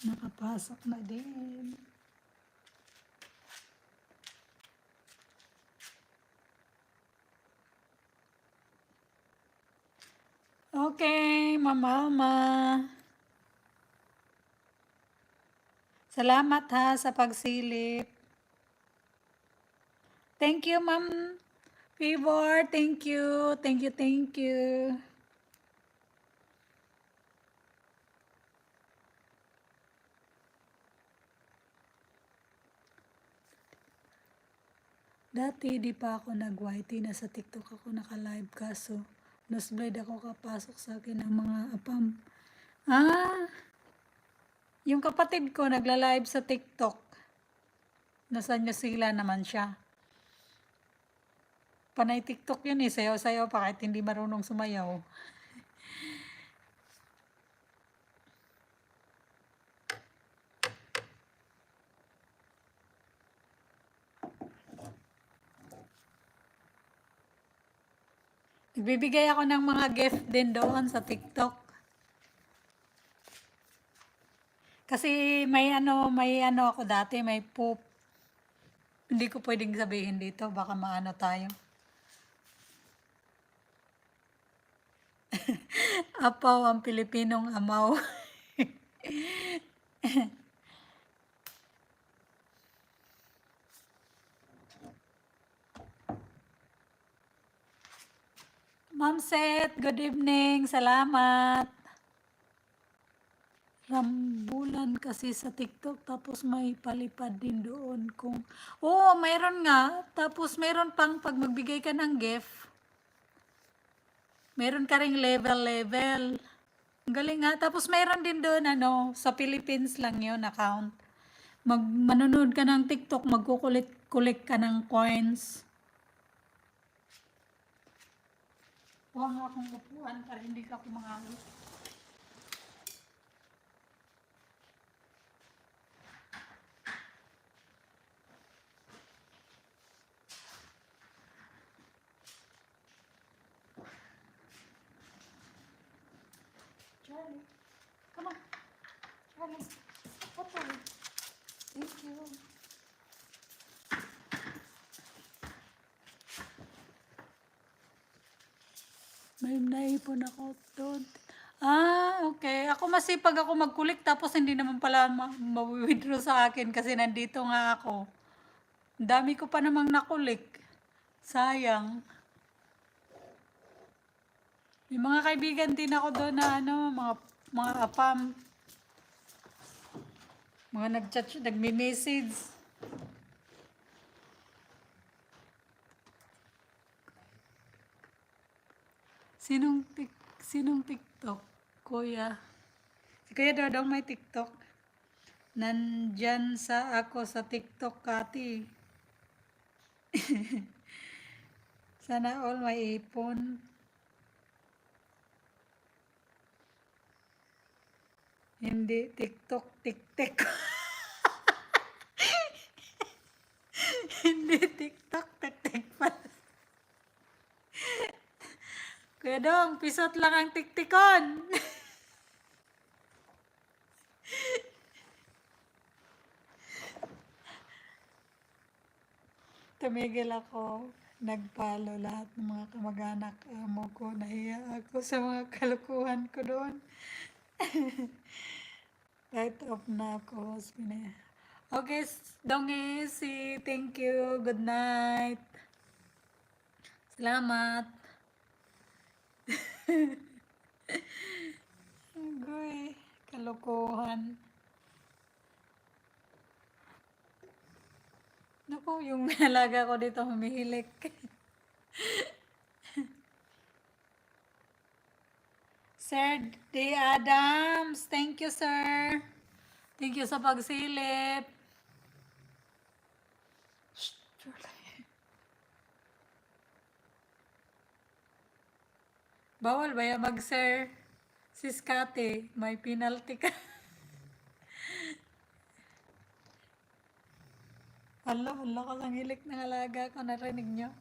Nakapasok na din. Okay, Mama. Salamat ha sa pagsilip. Thank you, Ma'am Favor. Thank you. Thank you, thank you. Dati di pa ako nag-YT, nasa TikTok ako naka-live kaso nosblade ako kapasok sa akin ng mga apam. Yung kapatid ko nagla-live sa TikTok. Nasa New Zealand naman siya. Panay TikTok yun eh, sayaw-sayaw pa kahit hindi marunong sumayaw. Nagbibigay ako ng mga gift din doon sa TikTok. Kasi may ano ako dati, may poop. Hindi ko pwedeng sabihin dito, baka maano tayo. Apaw ang Pilipinong amaw. Ma'am Seth, good evening. Salamat. Rambulan kasi sa TikTok tapos may palipad din doon kung mayroon nga tapos mayroon pang pag magbigay ka ng gift meron ka ring level ang galing nga tapos mayroon din doon sa Philippines lang yun account manonood ka ng TikTok magkukulit ka ng coins. Huwag nga akong upuan para hindi ka kumangawit. Charlie, come on. Charlie, Charlie. Thank you. May naipon ako doon. Okay. Ako masipag ako mag-collect tapos hindi naman pala ma-withdraw sa akin kasi nandito nga ako. Ang dami ko pa namang na-collect. Sayang. May mga kaibigan din ako doon na mga apam. Mga nag-chat, nagme-message. Sinong TikTok? Kuya. Si Kuya Dodong may TikTok. Nandyan ako sa TikTok, Kati. Sana all may ipon. Hindi TikTok, TikTok. Hindi TikTok, TikTok pala. Kuya Dong, pisot lang ang tiktikon. Tumigil ako. Nagpalo lahat ng mga kamag-anak amo ko. Nahiya ako sa mga kalukuhan ko doon. Light off na ako. Okay, Dongi, thank you. Good night. Salamat. Agoy, kalukuhan. Naku, yung alaga ko dito humihilik. Sir D. Adams, thank you, sir. Thank you sa pagsilip. Bawal ba yan mag-sir? Sis Kate, may penalty ka. Hala ka lang hilik ng alaga ko, narinig nyo?